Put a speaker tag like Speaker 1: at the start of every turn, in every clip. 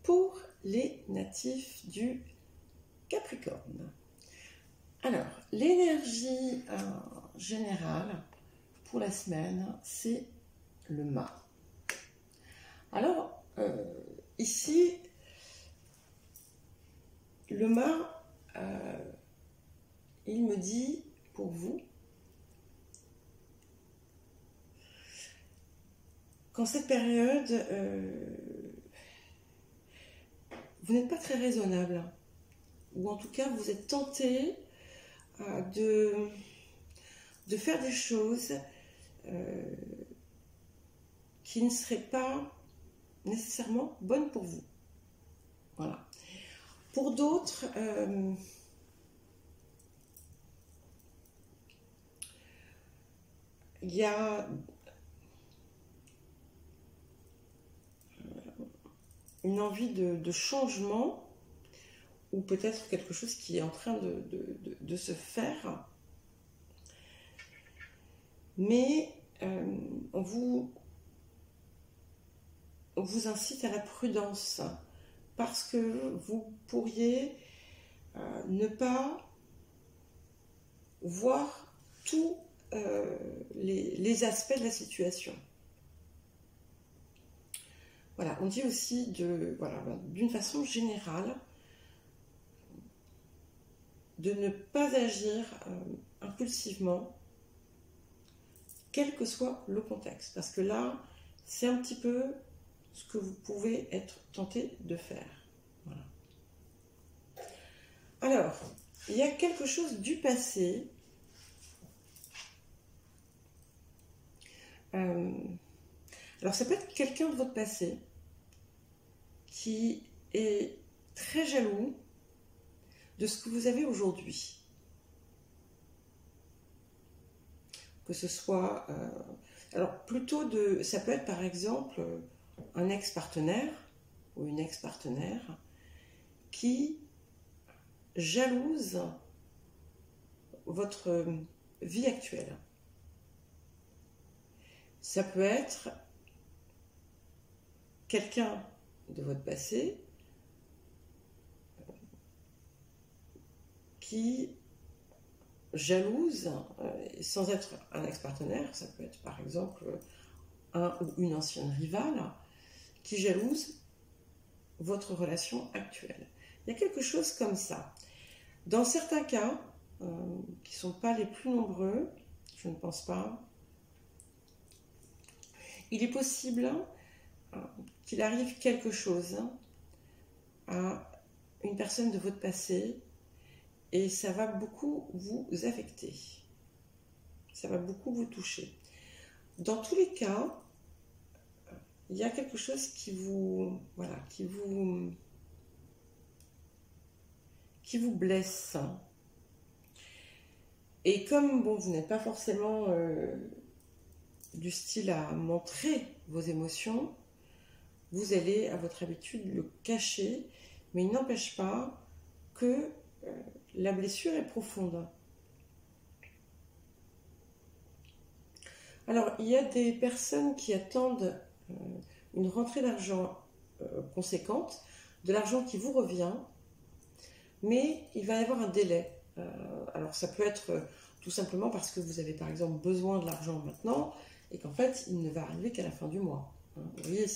Speaker 1: pour les natifs du Capricorne. Alors, l'énergie générale pour la semaine, c'est le mât. Alors, ici, le mât, il me dit pour vous, qu'en cette période, vous n'êtes pas très raisonnable, ou en tout cas vous êtes tenté de faire des choses qui ne seraient pas nécessairement bonnes pour vous. Voilà. Pour d'autres, il y a une envie de changement, ou peut-être quelque chose qui est en train de se faire, mais on vous incite à la prudence, parce que vous pourriez ne pas voir tous les aspects de la situation. Voilà, on dit aussi d'une façon générale de ne pas agir impulsivement, quel que soit le contexte. Parce que là, c'est un petit peu ce que vous pouvez être tenté de faire. Voilà. Alors, il y a quelque chose du passé. Alors, ça peut être quelqu'un de votre passé qui est très jaloux de ce que vous avez aujourd'hui. Que ce soit... alors, plutôt ça peut être par exemple un ex-partenaire ou une ex-partenaire qui jalouse votre vie actuelle. Ça peut être quelqu'un de votre passé qui jalouse, sans être un ex-partenaire, ça peut être par exemple un ou une ancienne rivale, qui jalouse votre relation actuelle. Il y a quelque chose comme ça. Dans certains cas, qui ne sont pas les plus nombreux, je ne pense pas, il est possible qu'il arrive quelque chose à une personne de votre passé et ça va beaucoup vous affecter. Ça va beaucoup vous toucher. Dans tous les cas, il y a quelque chose qui vous blesse. Et comme vous n'êtes pas forcément du style à montrer vos émotions, vous allez, à votre habitude, le cacher, mais il n'empêche pas que la blessure est profonde. Alors, il y a des personnes qui attendent une rentrée d'argent conséquente, de l'argent qui vous revient, mais il va y avoir un délai. Alors, ça peut être tout simplement parce que vous avez par exemple besoin de l'argent maintenant, et qu'en fait, il ne va arriver qu'à la fin du mois. Vous voyez,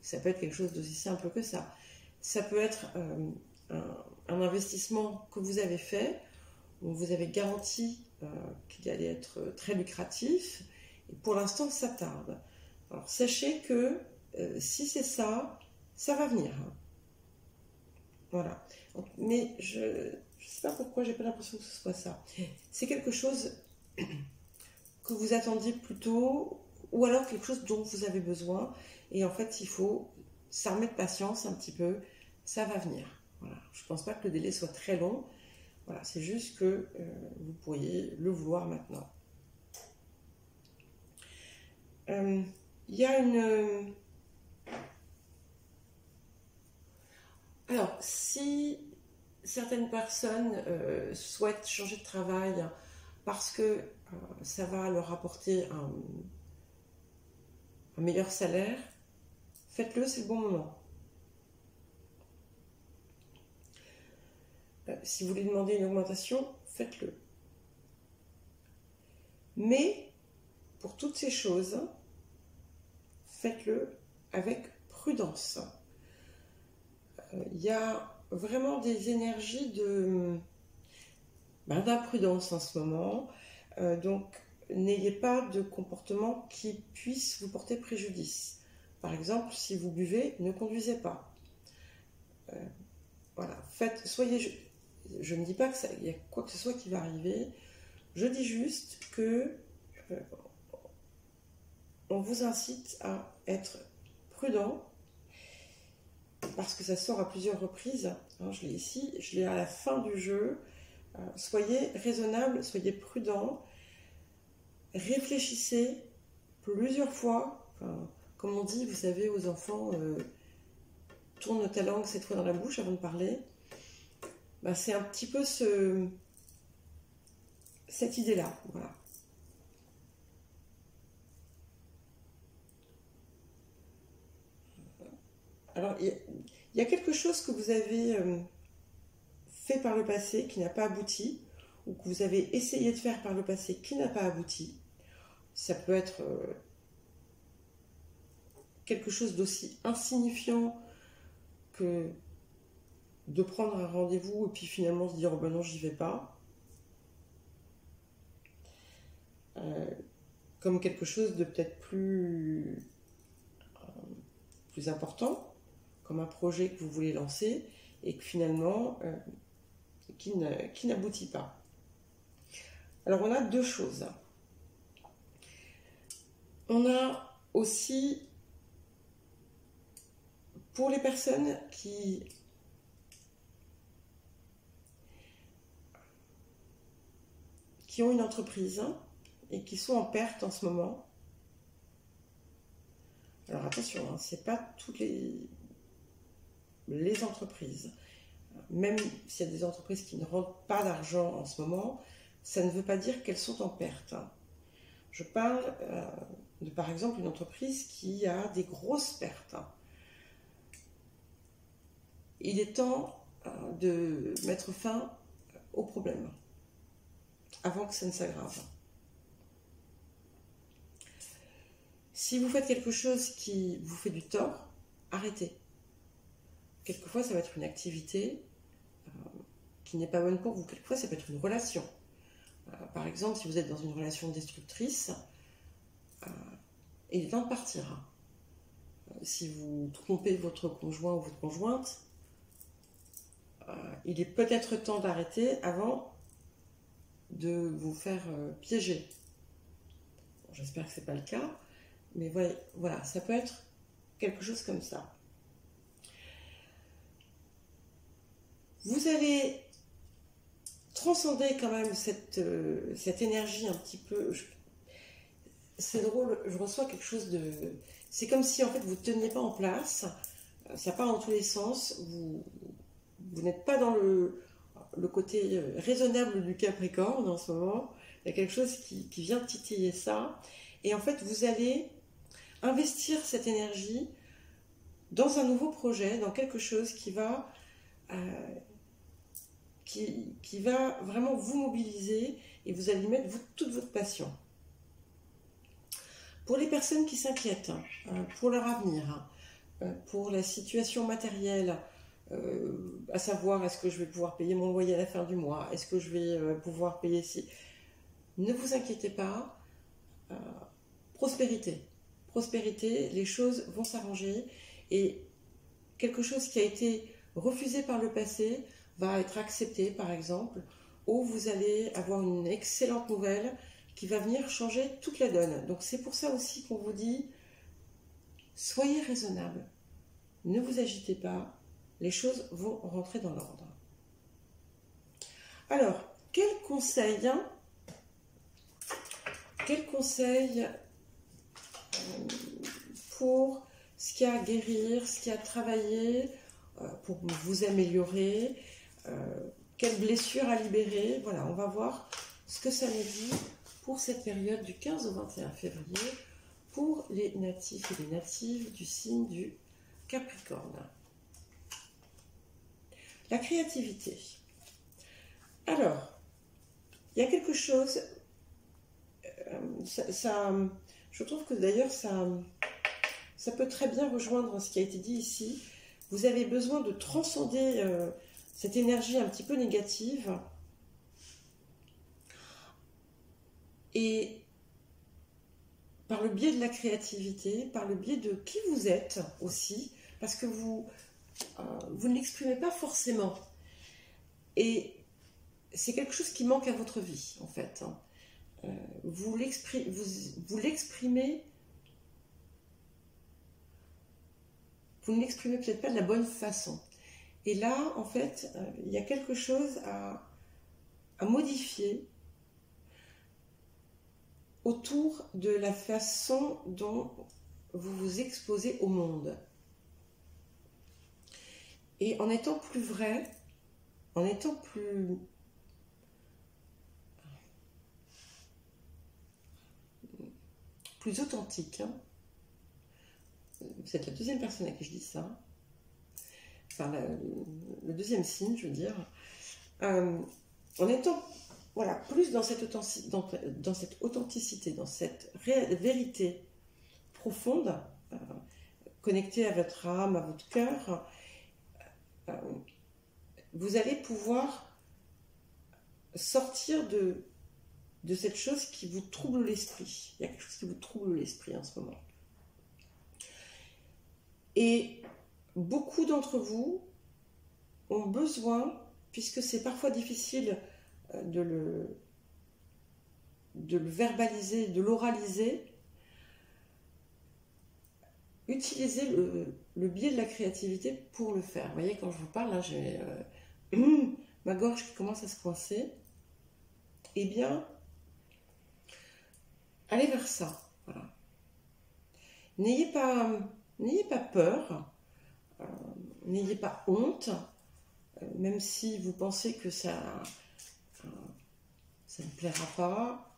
Speaker 1: ça peut être quelque chose d'aussi simple que ça. Ça peut être un investissement que vous avez fait, où vous avez garanti qu'il allait être très lucratif, et pour l'instant, ça tarde. Alors, sachez que si c'est ça, ça va venir. Voilà. Mais je ne sais pas pourquoi, j'ai pas l'impression que ce soit ça. C'est quelque chose que vous attendiez plutôt, ou alors quelque chose dont vous avez besoin, et en fait, il faut s'armer de patience un petit peu, ça va venir. Voilà. Je ne pense pas que le délai soit très long, voilà, c'est juste que vous pourriez le vouloir maintenant. Il y a une... Alors, si certaines personnes souhaitent changer de travail parce que ça va leur apporter un meilleur salaire, faites-le, c'est le bon moment. Si vous voulez demander une augmentation, faites-le. Mais, pour toutes ces choses, faites-le avec prudence. Il y a vraiment des énergies d'imprudence en ce moment. Donc, n'ayez pas de comportement qui puisse vous porter préjudice. Par exemple, si vous buvez, ne conduisez pas. Voilà, je ne dis pas qu'il y a quoi que ce soit qui va arriver. Je dis juste que on vous incite à être prudent, parce que ça sort à plusieurs reprises. Hein, je l'ai ici, je l'ai à la fin du jeu. Soyez raisonnable, soyez prudent. Réfléchissez plusieurs fois. Enfin, comme on dit, vous savez, aux enfants, tourne ta langue 7 fois dans la bouche avant de parler. Ben, c'est un petit peu cette idée-là. Voilà. Alors, il y a quelque chose que vous avez fait par le passé qui n'a pas abouti, ou que vous avez essayé de faire par le passé qui n'a pas abouti. Ça peut être quelque chose d'aussi insignifiant que de prendre un rendez-vous et puis finalement se dire oh ben non, j'y vais pas. Comme quelque chose de peut-être plus important, comme un projet que vous voulez lancer et que finalement qui n'aboutit pas. Alors on a deux choses. On a aussi, pour les personnes qui ont une entreprise et qui sont en perte en ce moment. Alors attention, hein, c'est pas toutes les entreprises. Même s'il y a des entreprises qui ne rendent pas d'argent en ce moment, ça ne veut pas dire qu'elles sont en perte. Je parle de, par exemple, une entreprise qui a des grosses pertes. Il est temps de mettre fin au problème avant que ça ne s'aggrave. Si vous faites quelque chose qui vous fait du tort, arrêtez. Quelquefois, ça va être une activité qui n'est pas bonne pour vous. Quelquefois, ça peut être une relation. Par exemple, si vous êtes dans une relation destructrice, il est temps de partir. Si vous trompez votre conjoint ou votre conjointe, il est peut-être temps d'arrêter avant de vous faire piéger. Bon, j'espère que ce n'est pas le cas, mais voilà, ça peut être quelque chose comme ça. Vous allez transcender quand même cette énergie un petit peu. C'est drôle, je reçois quelque chose de... C'est comme si en fait vous ne teniez pas en place, ça part dans tous les sens, vous n'êtes pas dans le côté raisonnable du Capricorne en ce moment. Il y a quelque chose qui vient titiller ça. Et en fait, vous allez investir cette énergie dans un nouveau projet, dans quelque chose qui va vraiment vous mobiliser et vous allez y mettre toute votre passion. Pour les personnes qui s'inquiètent pour leur avenir, pour la situation matérielle, à savoir est-ce que je vais pouvoir payer mon loyer à la fin du mois, est-ce que je vais pouvoir payer si... Ne vous inquiétez pas, prospérité, les choses vont s'arranger et quelque chose qui a été refusé par le passé va être accepté par exemple, ou vous allez avoir une excellente nouvelle qui va venir changer toute la donne. Donc c'est pour ça aussi qu'on vous dit, soyez raisonnable, ne vous agitez pas, les choses vont rentrer dans l'ordre. Alors, quel conseil pour ce qu'il y a à guérir, ce qu'il y a à travailler, pour vous améliorer, quelle blessure à libérer. Voilà, on va voir ce que ça nous dit pour cette période du 15 au 21 février pour les natifs et les natives du signe du Capricorne. La créativité. Alors, il y a quelque chose, je trouve que d'ailleurs ça peut très bien rejoindre ce qui a été dit ici. Vous avez besoin de transcender cette énergie un petit peu négative et par le biais de la créativité, par le biais de qui vous êtes aussi, parce que vous ne l'exprimez pas forcément. Et c'est quelque chose qui manque à votre vie, en fait. Vous l'exprimez, vous ne l'exprimez peut-être pas de la bonne façon. Et là, en fait, il y a quelque chose à modifier autour de la façon dont vous vous exposez au monde. Et en étant plus vrai, en étant plus authentique, hein. Vous êtes la deuxième personne à qui je dis ça, enfin le deuxième signe, je veux dire, en étant voilà, plus dans cette authenticité, dans cette vérité profonde, connectée à votre âme, à votre cœur, vous allez pouvoir sortir de cette chose qui vous trouble l'esprit. Il y a quelque chose qui vous trouble l'esprit en ce moment. Et beaucoup d'entre vous ont besoin, puisque c'est parfois difficile de le verbaliser, de l'oraliser, utilisez le biais de la créativité pour le faire. Vous voyez, quand je vous parle, là, j'ai ma gorge qui commence à se coincer. Eh bien, allez vers ça. Voilà. N'ayez pas peur, n'ayez pas honte, même si vous pensez que ça ne plaira pas.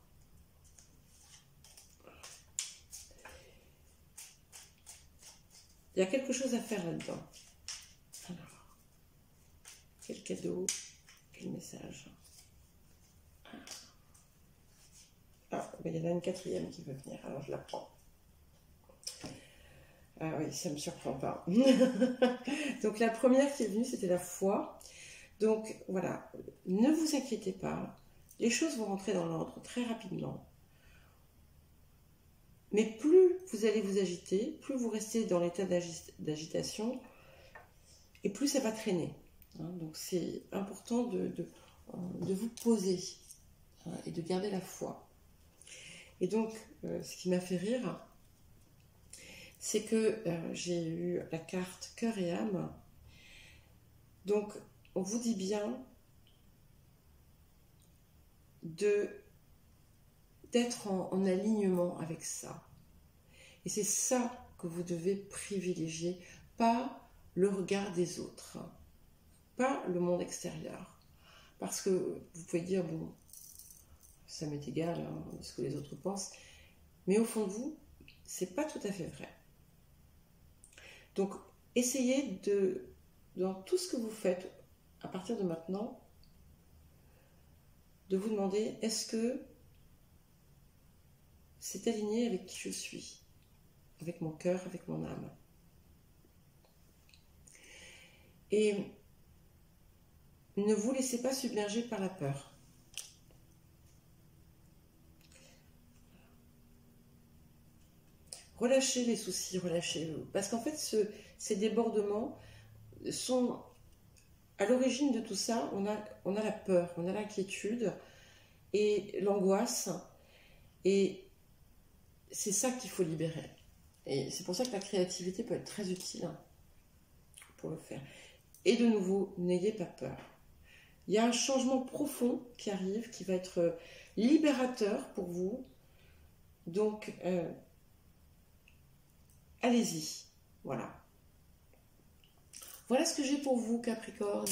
Speaker 1: Il y a quelque chose à faire là-dedans. Alors, quel cadeau, quel message. Ah, il y en a une quatrième qui veut venir, alors je la prends. Ah oui, ça ne me surprend pas. Donc la première qui est venue, c'était la foi. Donc voilà, ne vous inquiétez pas, les choses vont rentrer dans l'ordre très rapidement. Mais plus vous allez vous agiter, plus vous restez dans l'état d'agitation, et plus ça va traîner. Donc c'est important de vous poser et de garder la foi. Et donc, ce qui m'a fait rire, c'est que j'ai eu la carte cœur et âme. Donc, on vous dit bien d'être en alignement avec ça. Et c'est ça que vous devez privilégier, pas le regard des autres, pas le monde extérieur. Parce que vous pouvez dire, bon, ça m'est égal, hein, ce que les autres pensent, mais au fond de vous, c'est pas tout à fait vrai. Donc, essayez dans tout ce que vous faites, à partir de maintenant, de vous demander, est-ce que c'est aligné avec qui je suis, avec mon cœur, avec mon âme. Et ne vous laissez pas submerger par la peur. Relâchez les soucis, relâchez-le. Parce qu'en fait, ces débordements sont à l'origine de tout ça. On a la peur, on a l'inquiétude et l'angoisse. Et c'est ça qu'il faut libérer. Et c'est pour ça que la créativité peut être très utile pour le faire. Et de nouveau, n'ayez pas peur. Il y a un changement profond qui arrive, qui va être libérateur pour vous. Donc, allez-y. Voilà. Voilà ce que j'ai pour vous, Capricorne.